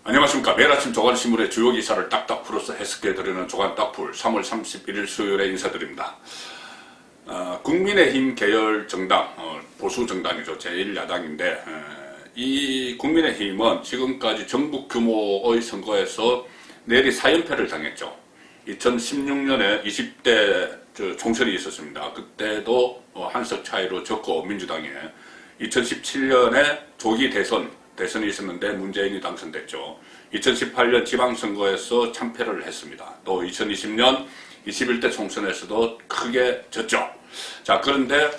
안녕하십니까. 매일 아침 조간신문의 주요 기사를 딱딱 풀어서 해석해드리는 조간딱풀 3월 31일 수요일에 인사드립니다. 국민의힘 계열 정당, 보수 정당이죠. 제1야당인데 이 국민의힘은 지금까지 전국 규모의 선거에서 내리 4연패를 당했죠. 2016년에 20대 총선이 있었습니다. 그때도 한석 차이로 졌고 민주당에 2017년에 조기 대선이 있었는데 문재인이 당선됐죠. 2018년 지방선거에서 참패를 했습니다. 또 2020년 21대 총선에서도 크게 졌죠. 자, 그런데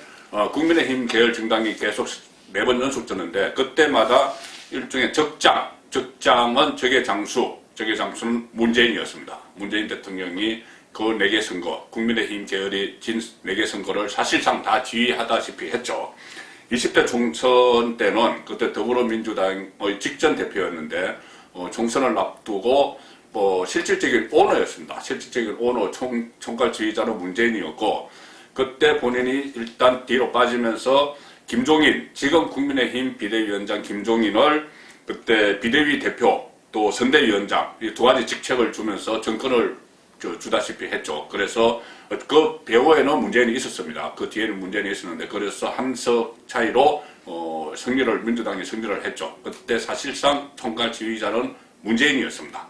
국민의힘 계열 정당이 계속 4번 연속 졌는데 그때마다 일종의 적장은 적의 장수는 문재인이었습니다. 문재인 대통령이 그 4개 선거, 국민의힘 계열이 진 4개 선거를 사실상 다 지휘하다시피 했죠. 20대 총선 때는 그때 더불어민주당의 직전 대표였는데 총선을 앞두고 실질적인 오너였습니다. 실질적인 오너 총괄 지휘자는 문재인이었고 그때 본인이 일단 뒤로 빠지면서 김종인, 지금 국민의힘 비대위원장 김종인을 그때 비대위 대표 또 선대위원장 이 2가지 직책을 주면서 정권을 주다시피 했죠. 그래서 그 배후에는 문재인이 있었습니다. 그 뒤에는 문재인이 있었는데 그래서 한석 차이로 민주당이 승리를 했죠. 그때 사실상 총괄 지휘자는 문재인이었습니다.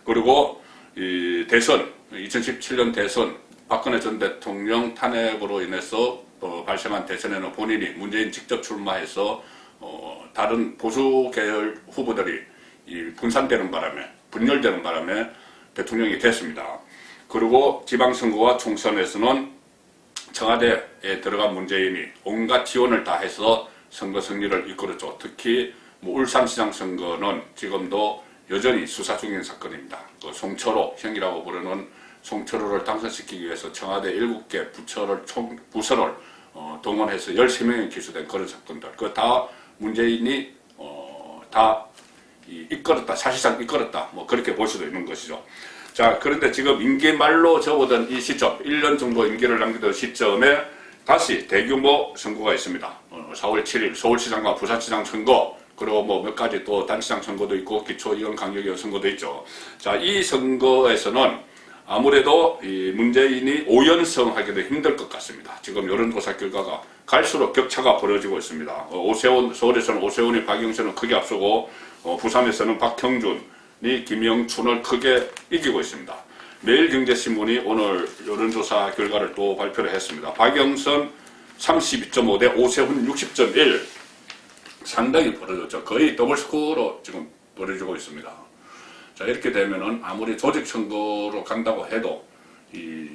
그리고 이 대선 2017년 대선 박근혜 전 대통령 탄핵으로 인해서 발생한 대선에는 본인이 문재인 직접 출마해서 다른 보수 계열 후보들이 분열되는 바람에 대통령이 됐습니다. 그리고 지방선거와 총선에서는 청와대에 들어간 문재인이 온갖 지원을 다해서 선거 승리를 이끌었죠. 특히 울산시장 선거는 지금도 여전히 수사 중인 사건입니다. 그 송철호 형이라고 부르는 송철호를 당선시키기 위해서 청와대 7개 부서를 동원해서 13명이 기소된 그런 사건들. 그거 다 문재인이 다 사실상 이끌었다. 그렇게 볼 수도 있는 것이죠. 자, 그런데 지금 임기 말로 접어든 이 시점, 1년 정도 임기를 남기던 시점에 다시 대규모 선거가 있습니다. 4월 7일 서울시장과 부산시장 선거, 그리고 몇 가지 또 단시장 선거도 있고 기초의원 강력의원 선거도 있죠. 자, 이 선거에서는 아무래도 이 문재인이 5연승 하기도 힘들 것 같습니다. 지금 여론조사 결과가 갈수록 격차가 벌어지고 있습니다. 서울에서는 오세훈이 박영선을 크게 앞서고 부산에서는 박형준이 김영춘을 크게 이기고 있습니다. 매일경제신문이 오늘 여론조사 결과를 또 발표를 했습니다. 박영선 32.5 대 오세훈 60.1 상당히 벌어졌죠. 거의 더블스코어로 지금 벌어지고 있습니다. 자, 이렇게 되면은 아무리 조직선거로 간다고 해도 이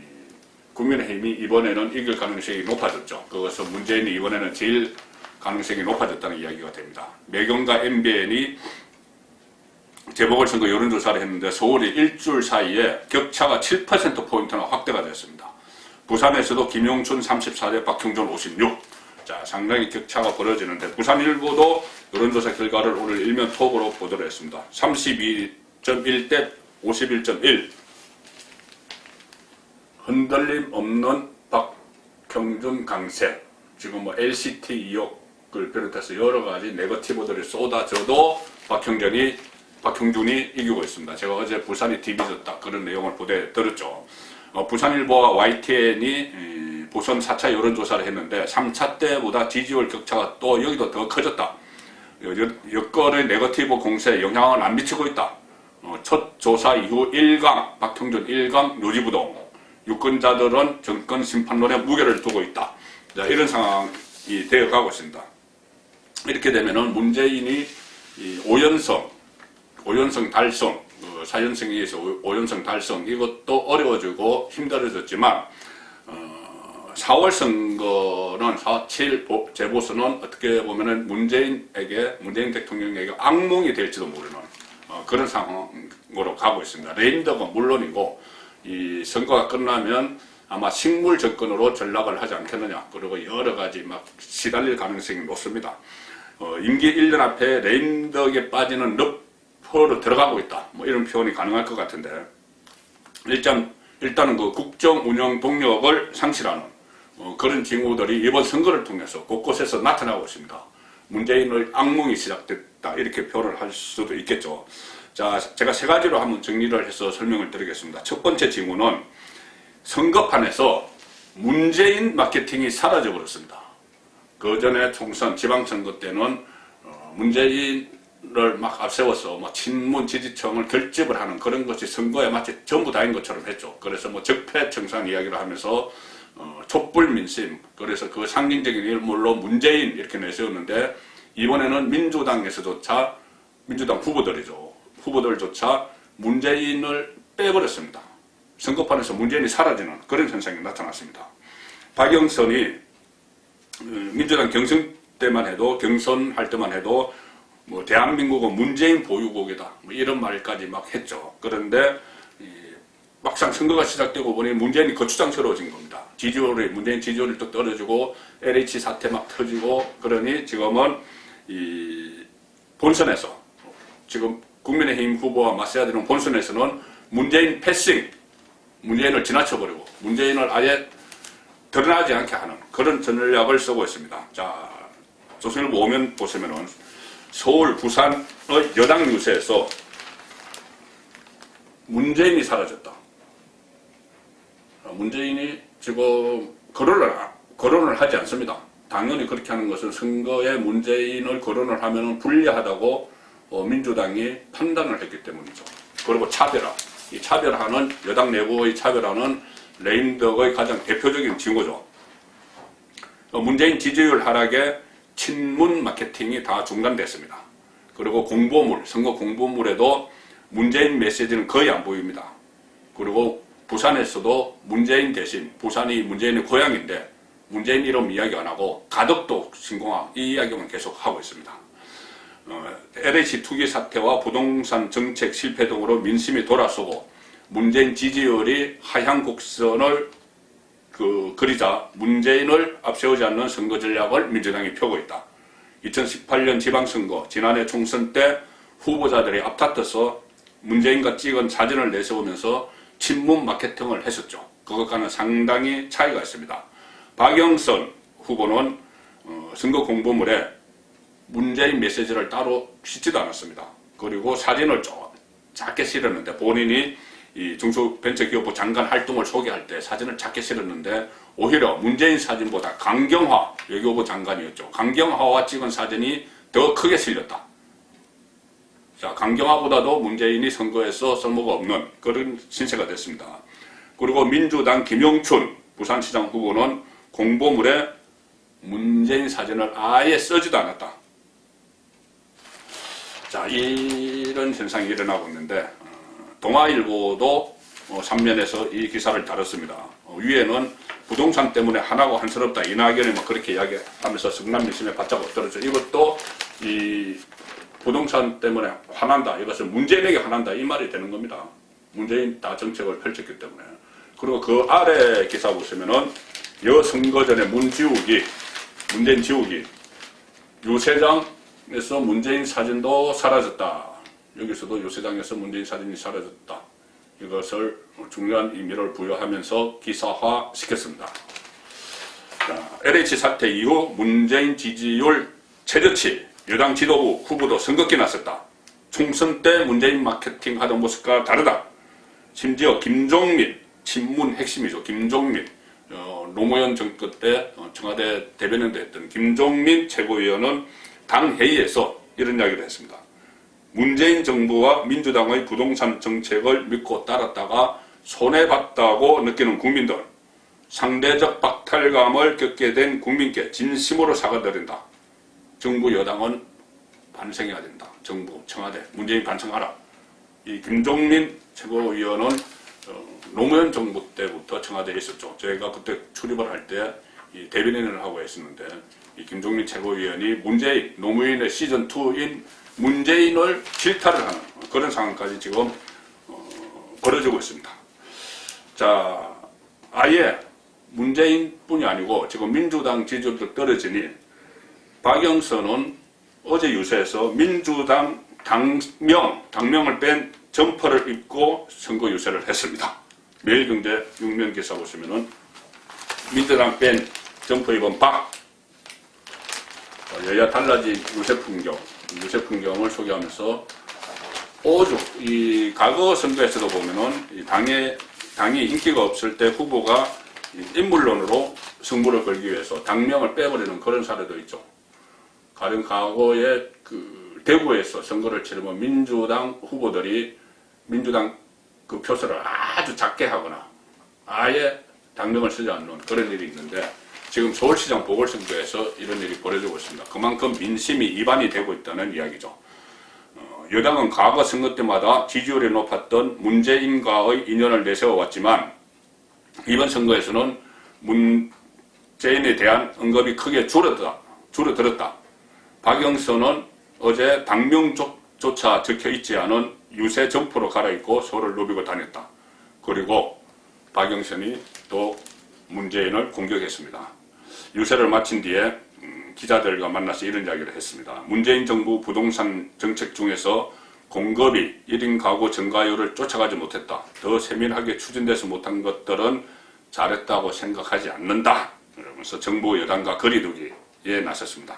국민의힘이 이번에는 이길 가능성이 높아졌죠. 그것은 문재인이 이번에는 제일 가능성이 높아졌다는 이야기가 됩니다. 매경과 MBN이 재보궐선거 여론조사를 했는데 서울이 일주일 사이에 격차가 7%포인트나 확대가 됐습니다. 부산에서도 김용춘 34대 박형준 56. 자, 상당히 격차가 벌어지는데 부산일보도 여론조사 결과를 오늘 일면 톡으로 보도를 했습니다. 32.1 대 51.1. 흔들림 없는 박형준 강세. 지금 LCT 의혹을 비롯해서 여러 가지 네거티브들이 쏟아져도 박형준이 이기고 있습니다. 제가 어제 부산이 뒤집어졌다 그런 내용을 보도에 들었죠. 부산일보와 YTN이 보선 4차 여론조사를 했는데 3차 때보다 지지율 격차가 또 여기도 더 커졌다. 여권의 네거티브 공세에 영향을 안 미치고 있다. 첫 조사 이후 1강, 박형준 1강 요지부동. 유권자들은 정권 심판론에 무게를 두고 있다. 자, 이런 상황이 되어가고 있습니다. 이렇게 되면은 문재인이 5연승 달성, 4연승에서 5연승 달성 이것도 어려워지고 힘들어졌지만 4월 선거는 4.7 재보선은 어떻게 보면은 문재인 대통령에게 악몽이 될지도 모르는 그런 상황으로 가고 있습니다. 레임덕은 물론이고 이 선거가 끝나면 아마 식물 정권으로 전락을 하지 않겠느냐. 그리고 여러 가지 시달릴 가능성이 높습니다. 임기 1년 앞에 레임덕에 빠지는 늪으로 들어가고 있다. 이런 표현이 가능할 것 같은데 일단은 그 국정 운영 동력을 상실하는 그런 징후들이 이번 선거를 통해서 곳곳에서 나타나고 있습니다. 문재인의 악몽이 시작됐다 이렇게 표현을 할 수도 있겠죠. 자, 제가 세 가지로 한번 정리를 해서 설명을 드리겠습니다. 첫 번째 징후는 선거판에서 문재인 마케팅이 사라져 버렸습니다. 그 전에 총선, 지방선거 때는 문재인을 막 앞세워서 뭐 친문 지지층을 결집을 하는 그런 것이 선거에 마치 전부 다인 것처럼 했죠. 그래서 뭐 적폐청산 이야기를 하면서 촛불 민심, 그래서 그 상징적인 인물로 문재인 이렇게 내세웠는데, 이번에는 민주당에서조차, 민주당 후보들조차 문재인을 빼버렸습니다. 선거판에서 문재인이 사라지는 그런 현상이 나타났습니다. 박영선이 민주당 경선할 때만 해도 뭐 대한민국은 문재인 보유국이다, 뭐 이런 말까지 막 했죠. 그런데 막상 선거가 시작되고 보니 문재인이 거추장스러워진 겁니다. 문재인 지지율이 또 떨어지고 LH 사태 막 터지고, 그러니 지금은 이 본선에서, 지금 국민의힘 후보와 맞서야 되는 본선에서는 문재인 패싱, 문재인을 지나쳐버리고 문재인을 아예 드러나지 않게 하는 그런 전략을 쓰고 있습니다. 자, 조선일보 오면 보시면은 서울, 부산의 여당 유세에서 문재인이 사라졌다. 문재인이 지금 거론을 하지 않습니다. 당연히 그렇게 하는 것은 선거에 문재인을 거론을 하면 불리하다고 민주당이 판단을 했기 때문이죠. 그리고 차별화. 이 차별화는, 여당 내부의 차별화는 레임덕의 가장 대표적인 징후죠. 문재인 지지율 하락에 친문 마케팅이 다 중단됐습니다. 그리고 선거 공보물에도 문재인 메시지는 거의 안 보입니다. 그리고 부산에서도 문재인 대신, 부산이 문재인의 고향인데 문재인 이름 이야기 안 하고 가덕도 신공항 이 이야기만 계속 하고 있습니다. LH 투기 사태와 부동산 정책 실패 등으로 민심이 돌아서고 문재인 지지율이 하향 곡선을 그리자 문재인을 앞세우지 않는 선거 전략을 민주당이 펴고 있다. 2018년 지방선거, 지난해 총선 때 후보자들이 앞다퉈서 문재인과 찍은 사진을 내세우면서 친문 마케팅을 했었죠. 그것과는 상당히 차이가 있습니다. 박영선 후보는 선거 공보물에 문재인 메시지를 따로 싣지도 않았습니다. 그리고 사진을 작게 실었는데, 본인이 이 중소벤처기업부 장관 활동을 소개할 때 사진을 작게 실었는데, 오히려 문재인 사진보다 강경화 외교부 장관이었죠. 강경화와 찍은 사진이 더 크게 실렸다. 자, 강경화보다도 문재인이 선거에서 쓸모가 없는 그런 신세가 됐습니다. 그리고 민주당 김영춘 부산시장 후보는 공보물에 문재인 사진을 아예 쓰지도 않았다. 자, 이런 현상이 일어나고 있는데, 동아일보도 3면에서 이 기사를 다뤘습니다. 위에는 부동산 때문에 하나고 한스럽다, 이낙연이 막 그렇게 이야기하면서 성남 민심에 바짝 엎드렸죠. 이것도 이 부동산 때문에 화난다, 이것은 문재인에게 화난다, 이 말이 되는 겁니다. 문재인 다 정책을 펼쳤기 때문에. 그리고 그 아래 기사 보시면은 여선거 전에 문재인 지우기, 유세장에서 문재인 사진도 사라졌다. 여기서도 유세장에서 문재인 사진이 사라졌다. 이것을 중요한 의미를 부여하면서 기사화 시켰습니다. 자, LH 사태 이후 문재인 지지율 최저치, 여당 지도부 후보도 선긋기 나섰다. 총선 때 문재인 마케팅 하던 모습과 다르다. 심지어 김종민, 친문 핵심이죠. 김종민, 노무현 정권 때 청와대 대변인도 했던 김종민 최고위원은 당 회의에서 이런 이야기를 했습니다. 문재인 정부와 민주당의 부동산 정책을 믿고 따랐다가 손해봤다고 느끼는 국민들, 상대적 박탈감을 겪게 된 국민께 진심으로 사과드린다. 정부 여당은 반성해야 된다. 정부, 청와대, 문재인 반성하라. 이 김종민 최고위원은 노무현 정부 때부터 청와대에 있었죠. 저희가 그때 출입을 할 때 대변인을 하고 있었는데, 이 김종민 최고위원이 노무현의 시즌2인 문재인을 질타를 하는 그런 상황까지 지금 벌어지고 있습니다. 자, 아예 문재인뿐이 아니고 지금 민주당 지지율도 떨어지니 박영선은 어제 유세에서 민주당 당명을 뺀 점퍼를 입고 선거 유세를 했습니다. 매일경제 6면 기사 보시면은 민주당 뺀 점퍼 입은 박, 여야 달라진 유세 풍경을 소개하면서 오죽 이 과거 선거에서도 보면은 이 당이 인기가 없을 때 후보가 인물론으로 승부를 걸기 위해서 당명을 빼버리는 그런 사례도 있죠. 가령 과거에 그 대구에서 선거를 치르면 민주당 후보들이 민주당 그 표수를 아주 작게 하거나 아예 당명을 쓰지 않는 그런 일이 있는데 지금 서울시장 보궐선거에서 이런 일이 벌어지고 있습니다. 그만큼 민심이 이반이 되고 있다는 이야기죠. 여당은 과거 선거 때마다 지지율이 높았던 문재인과의 인연을 내세워왔지만 이번 선거에서는 문재인에 대한 언급이 크게 줄어들었다. 박영선은 어제 당명조차 적혀있지 않은 유세 점포로 갈아입고 서로를 누비고 다녔다. 그리고 박영선이 또 문재인을 공격했습니다. 유세를 마친 뒤에 기자들과 만나서 이런 이야기를 했습니다. 문재인 정부 부동산 정책 중에서 공급이 1인 가구 증가율을 쫓아가지 못했다. 더 세밀하게 추진돼서 못한 것들은 잘했다고 생각하지 않는다. 그러면서 정부 여당과 거리두기에 나섰습니다.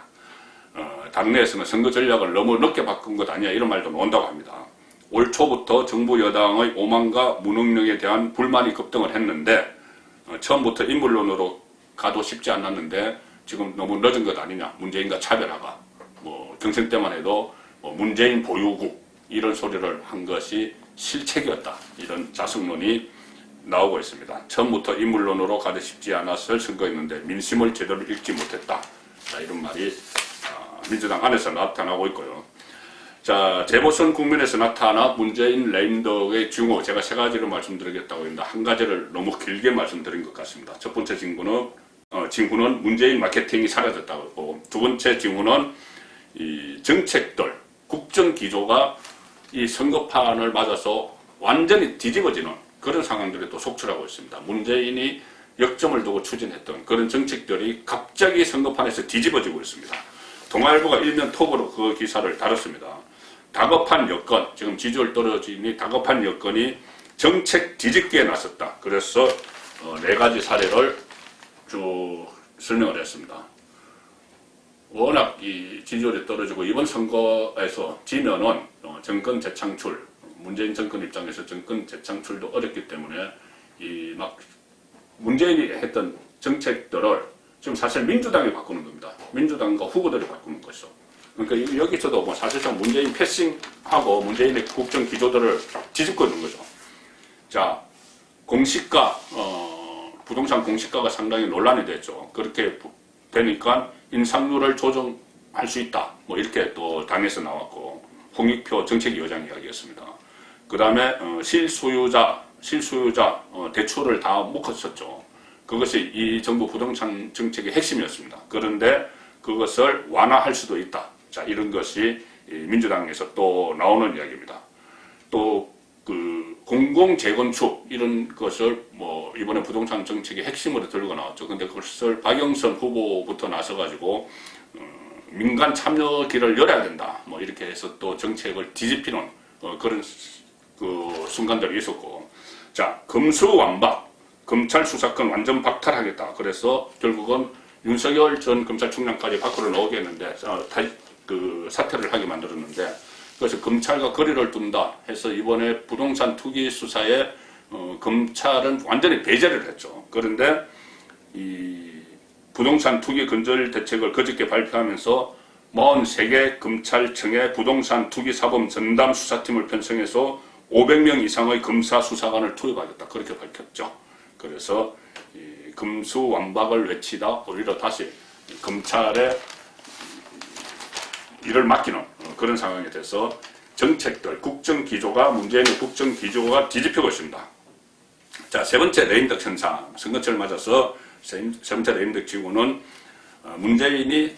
당내에서는 선거 전략을 너무 늦게 바꾼 것 아니야 이런 말도 나온다고 합니다. 올 초부터 정부 여당의 오만과 무능력에 대한 불만이 급등을 했는데 처음부터 인물론으로 가도 쉽지 않았는데 지금 너무 늦은 것 아니냐. 문재인과 차별화가. 경선 때만 해도 문재인 보유국 이런 소리를 한 것이 실책이었다. 이런 자성론이 나오고 있습니다. 처음부터 인물론으로 가도 쉽지 않았을 선거였는데 민심을 제대로 읽지 못했다. 자, 이런 말이 민주당 안에서 나타나고 있고요. 자, 재보선 국면에서 나타나 문재인 레임덕의 징후, 제가 세 가지를 말씀드리겠다고 했는데 한 가지를 너무 길게 말씀드린 것 같습니다. 첫 번째 징후는 문재인 마케팅이 사라졌다고 했고, 두 번째 징후는 이 정책들, 국정 기조가 이 선거판을 맞아서 완전히 뒤집어지는 그런 상황들이 또 속출하고 있습니다. 문재인이 역점을 두고 추진했던 그런 정책들이 갑자기 선거판에서 뒤집어지고 있습니다. 동아일보가 일면 톱으로 그 기사를 다뤘습니다. 다급한 여건, 지금 지지율 떨어지니 다급한 여건이 정책 뒤집기에 나섰다. 그래서 네 가지 사례를 쭉 설명을 했습니다. 워낙 이 지지율이 떨어지고 이번 선거에서 지면은 정권 재창출, 문재인 정권 입장에서 정권 재창출도 어렵기 때문에 이 막 문재인이 했던 정책들을 지금 사실 민주당이 바꾸는 겁니다. 민주당과 후보들이 바꾸는 것이죠. 그러니까 여기서도 사실상 문재인 패싱하고 문재인의 국정 기조들을 뒤집고 있는 거죠. 자, 공시가, 부동산 공시가가 상당히 논란이 됐죠. 그렇게 되니까 인상률을 조정할 수 있다. 이렇게 또 당에서 나왔고, 홍익표 정책위원장 이야기였습니다. 그 다음에, 실소유자, 대출을 다 묶었었죠. 그것이 이 정부 부동산 정책의 핵심이었습니다. 그런데 그것을 완화할 수도 있다. 자, 이런 것이 민주당에서 또 나오는 이야기입니다. 또 그 공공재건축 이런 것을 이번에 부동산 정책의 핵심으로 들고 나왔죠. 근데 그것을 박영선 후보부터 나서가지고 민간 참여기를 열어야 된다. 이렇게 해서 또 정책을 뒤집히는 그런 그 순간들이 있었고, 자, 검수완박. 검찰 수사권 완전 박탈하겠다. 그래서 결국은 윤석열 전 검찰총장까지 밖으로 나오게 했는데 사퇴를 하게 만들었는데, 그래서 검찰과 거리를 둔다 해서 이번에 부동산 투기 수사에 검찰은 완전히 배제를 했죠. 그런데 이 부동산 투기 근절 대책을 그저께 발표하면서 43개 검찰청의 부동산 투기 사범 전담 수사팀을 편성해서 500명 이상의 검사 수사관을 투입하겠다. 그렇게 밝혔죠. 그래서 이 검수완박을 외치다 오히려 다시 검찰에 일을 맡기는 그런 상황이 돼서 정책들, 국정기조가, 문재인의 국정기조가 뒤집히고 있습니다. 자, 세 번째 레임덕 현상. 선거철 맞아서 세 번째 레임덕 징후는 문재인이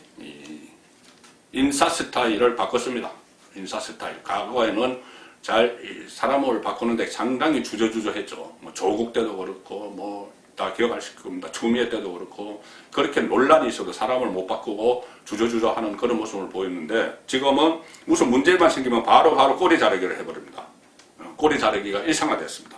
인사 스타일을 바꿨습니다. 인사 스타일. 과거에는 사람을 바꾸는데 상당히 주저주저했죠. 조국 때도 그렇고, 다 기억하실 겁니다. 추미애 때도 그렇고, 그렇게 논란이 있어도 사람을 못 바꾸고 주저주저하는 그런 모습을 보였는데, 지금은 무슨 문제만 생기면 바로 꼬리 자르기를 해버립니다. 꼬리 자르기가 일상화됐습니다.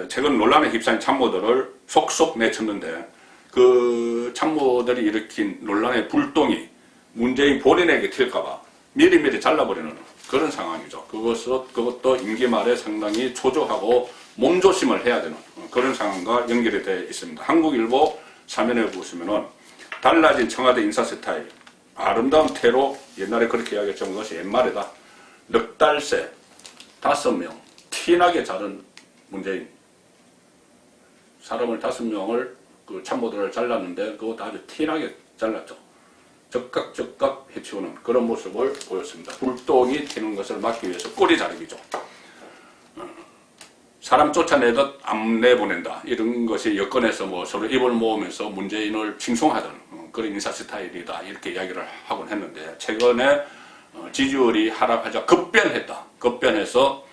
최근 논란에 휩싸인 참모들을 속속 내쳤는데, 그 참모들이 일으킨 논란의 불똥이 문재인 본인에게 튈까봐 미리미리 잘라버리는 그런 상황이죠. 그것도 임기 말에 상당히 초조하고 몸조심을 해야 되는 그런 상황과 연결이 되어 있습니다. 한국일보 사면에 보시면은 달라진 청와대 인사 스타일, 아름다운 태로, 옛날에 그렇게 이야기했지만 그것이 옛말이다. 넉 달 새 5명 티나게 자른 문재인. 사람을 5명을 그 참모들을 잘랐는데 그것도 아주 티나게 잘랐죠. 적각 해치우는 그런 모습을 보였습니다. 불똥이 튀는 것을 막기 위해서 꼬리 자르기죠. 사람 쫓아내듯 안 내보낸다. 이런 것이 여권에서 뭐 서로 입을 모으면서 문재인을 칭송하던 그런 인사 스타일이다. 이렇게 이야기를 하곤 했는데 최근에 지지율이 하락하자 급변했다. 급변해서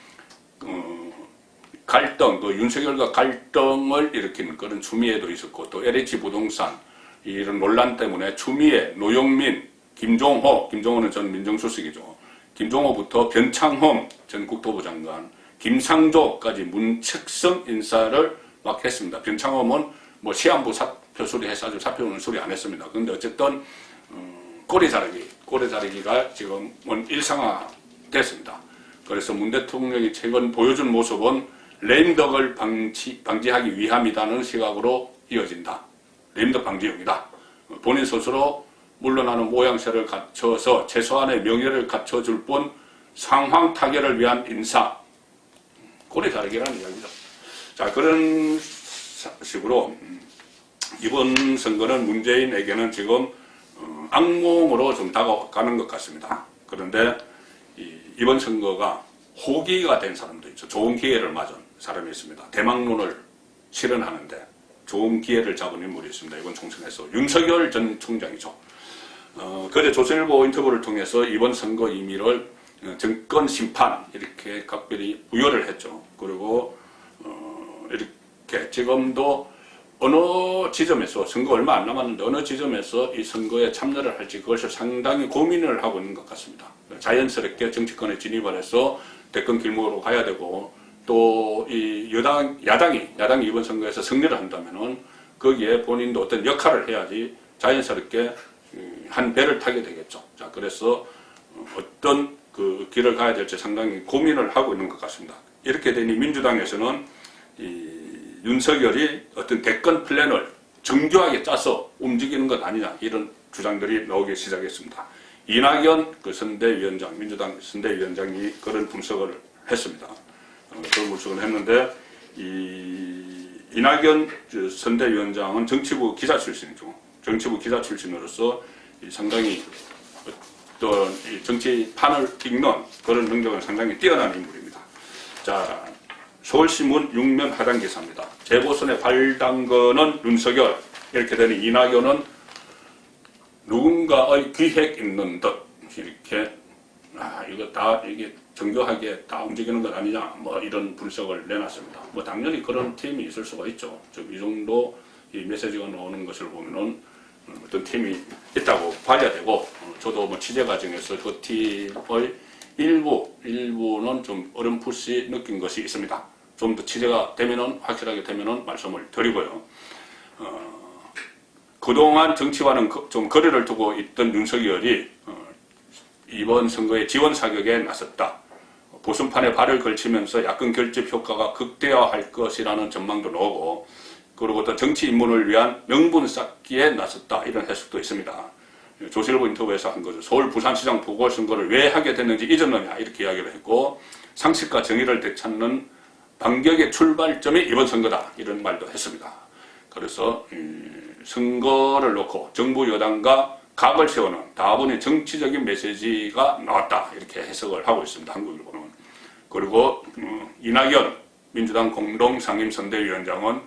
갈등, 그 윤석열과 갈등을 일으키는 그런 추미애도 있었고 또 LH 부동산 이런 논란 때문에 추미애, 노영민, 김종호는 전 민정수석이죠. 김종호부터 변창흠 전 국토부 장관, 김상조까지 문책성 인사를 막 했습니다. 변창흠은 뭐 시한부 사표 수리해서 아주 사표는 수리 안 했습니다. 그런데 어쨌든 꼬리 자르기가 지금은 일상화됐습니다. 그래서 문 대통령이 최근 보여준 모습은 레임덕을 방지하기 위함이라는 시각으로 이어진다. 레임덕 방지용이다. 본인 스스로 물러나는 모양새를 갖춰서 최소한의 명예를 갖춰줄 뿐 상황 타결을 위한 인사. 꼬리 자르기라는 이야기죠. 자, 그런 식으로 이번 선거는 문재인에게는 지금 악몽으로 좀 다가가는 것 같습니다. 그런데 이번 선거가 호기가 된 사람도 있죠. 좋은 기회를 맞은 사람이 있습니다. 대망론을 실현하는데 좋은 기회를 잡은 인물이 있습니다. 이번 총선에서 윤석열 전 총장이죠. 그제 조선일보 인터뷰를 통해서 이번 선거 의미를 정권 심판 이렇게 각별히 부여를 했죠. 그리고 이렇게 지금도 어느 지점에서 선거 얼마 안 남았는데 어느 지점에서 이 선거에 참여를 할지 그것을 상당히 고민을 하고 있는 것 같습니다. 자연스럽게 정치권에 진입을 해서 대권 길목으로 가야 되고 또 이 야당이 이번 선거에서 승리를 한다면은 거기에 본인도 어떤 역할을 해야지 자연스럽게 한 배를 타게 되겠죠. 자, 그래서 어떤 그 길을 가야 될지 상당히 고민을 하고 있는 것 같습니다. 이렇게 되니 민주당에서는 이 윤석열이 어떤 대권 플랜을 정교하게 짜서 움직이는 것 아니냐 이런 주장들이 나오기 시작했습니다. 이낙연 그 선대위원장, 민주당 선대위원장이 그런 분석을 했습니다. 그런 분석을 했는데 이낙연 선대위원장은 정치부 기자 출신이죠. 정치부 기자 출신으로서 상당히 어떤 정치판을 읽는 그런 능력은 상당히 뛰어난 인물입니다. 자, 서울신문 6면 하단 기사입니다. 재보선에 발 담그는 윤석열, 이렇게 되는 이낙연은 누군가의 기획 있는 듯 이렇게 이거 다 이게 정교하게 다 움직이는 것 아니냐 뭐 이런 분석을 내놨습니다. 뭐 당연히 그런 팀이 있을 수가 있죠. 이 정도 이 메시지가 나오는 것을 보면은 어떤 팀이 있다고 봐야 되고 저도 뭐 취재 과정에서 그 팀의 일부는 좀 어렴풋이 느낀 것이 있습니다. 좀 더 취재가 되면은 확실하게 되면은 말씀을 드리고요. 그동안 정치와는 좀 거리를 두고 있던 윤석열이 이번 선거에 지원 사격에 나섰다. 보선판에 발을 걸치면서 야권 결집 효과가 극대화할 것이라는 전망도 나오고 그리고 또 정치 입문을 위한 명분 쌓기에 나섰다. 이런 해석도 있습니다. 조선일보 인터뷰에서 한 거죠. 서울 부산시장 보궐선거를 왜 하게 됐는지 잊었느냐 이렇게 이야기를 했고 상식과 정의를 되찾는 반격의 출발점이 이번 선거다. 이런 말도 했습니다. 그래서 선거를 놓고 정부 여당과 각을 세우는 다분히 정치적인 메시지가 나왔다. 이렇게 해석을 하고 있습니다. 한국일보는. 그리고 이낙연 민주당 공동상임선대위원장은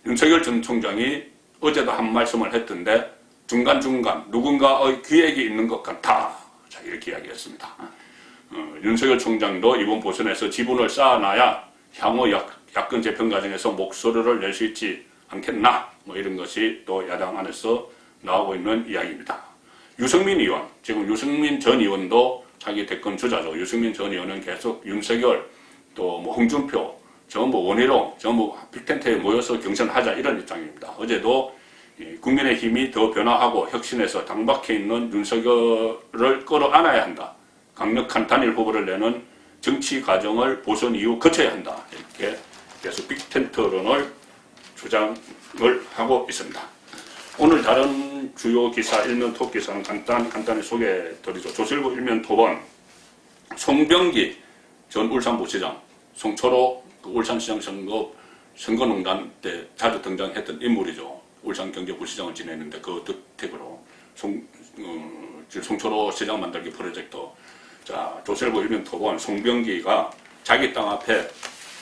윤석열 전 총장이 어제도 한 말씀을 했던데 중간중간 누군가의 기획이 있는 것 같다. 자, 이렇게 이야기했습니다. 윤석열 총장도 이번 보선에서 지분을 쌓아놔야 향후 야권 재편 과정에서 목소리를 낼 수 있지 않겠나. 뭐 이런 것이 또 야당 안에서 나오고 있는 이야기입니다. 유승민 의원, 지금 유승민 전 의원도 자기 대권 주자죠. 유승민 전 의원은 계속 윤석열, 또 뭐 홍준표, 전부 원희룡, 전부 빅텐트에 모여서 경선하자 이런 입장입니다. 어제도 국민의힘이 더 변화하고 혁신해서 당박해 있는 윤석열을 끌어안아야 한다. 강력한 단일 후보를 내는 정치 과정을 보선 이후 거쳐야 한다. 이렇게 계속 빅텐트론을 주장을 하고 있습니다. 오늘 다른 주요 기사, 일면 톱 기사는 간단히 소개해드리죠. 조선일보 일면 톱은 송병기 전 울산부시장, 송초로 울산시장 선거농단 때 자주 등장했던 인물이죠. 울산경제부시장을 지냈는데 그 득택으로 송초로 시장 만들기 프로젝트. 자, 조선일보 일면 톱은 송병기가 자기 땅 앞에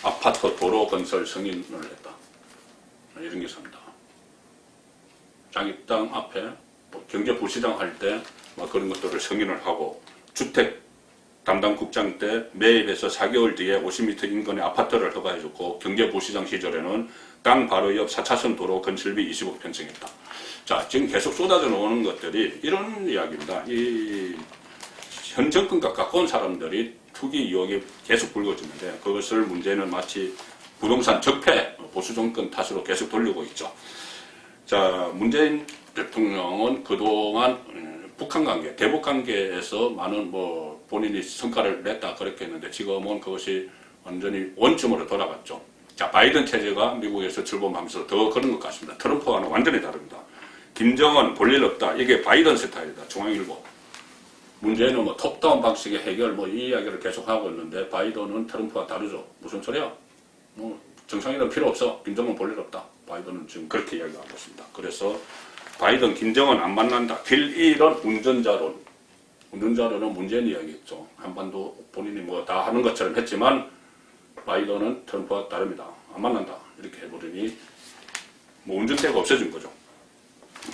아파트 도로 건설 승인을 했다. 이런 기사입니다. 자기 땅 앞에 경제부시장 할 때 그런 것들을 승인을 하고 주택 담당 국장 때 매입해서 4개월 뒤에 50m 인근의 아파트를 허가해줬고 경제부시장 시절에는 땅 바로 옆 4차선 도로 건설비 20억 편성했다. 자, 지금 계속 쏟아져 나오는 것들이 이런 이야기입니다. 이 현 정권과 가까운 사람들이 투기 의혹이 계속 불거지는데 그것을 문제는 마치 부동산 적폐 보수 정권 탓으로 계속 돌리고 있죠. 자, 문재인 대통령은 그동안 북한 관계, 대북 관계에서 많은 본인이 성과를 냈다 그렇게 했는데 지금은 그것이 완전히 원점으로 돌아갔죠. 자, 바이든 체제가 미국에서 출범하면서 더 그런 것 같습니다. 트럼프와는 완전히 다릅니다. 김정은 볼 일 없다. 이게 바이든 스타일이다. 중앙일보. 문제는 톱다운 방식의 해결 이 이야기를 계속하고 있는데 바이든은 트럼프와 다르죠. 무슨 소리야? 정상회담 필요 없어. 김정은 볼 일 없다. 바이든은 지금 그렇게 이야기하고 있습니다. 그래서 바이든, 김정은 안 만난다. 길 잃은 운전자론. 운전자론은 문재인 이야기했죠. 한반도 본인이 다 하는 것처럼 했지만 바이든은 트럼프와 다릅니다. 안 만난다. 이렇게 해버리니 운전대가 없어진 거죠.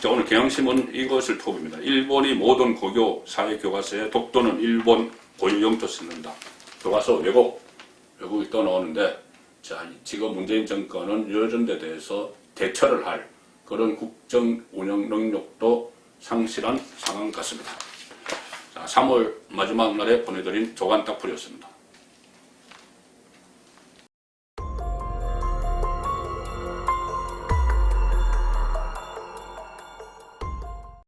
자, 오늘 경향신문 이것을 톱입니다. 일본이 모든 고교 사회 교과서에 독도는 일본 고유 영토 쓰는다. 교과서 외국이 또 나오는데 자, 지금 문재인 정권은 이런 데 대해서 대처를 할 그런 국정 운영 능력도 상실한 상황 같습니다. 자, 3월 마지막 날에 보내드린 조간 딱풀이었습니다.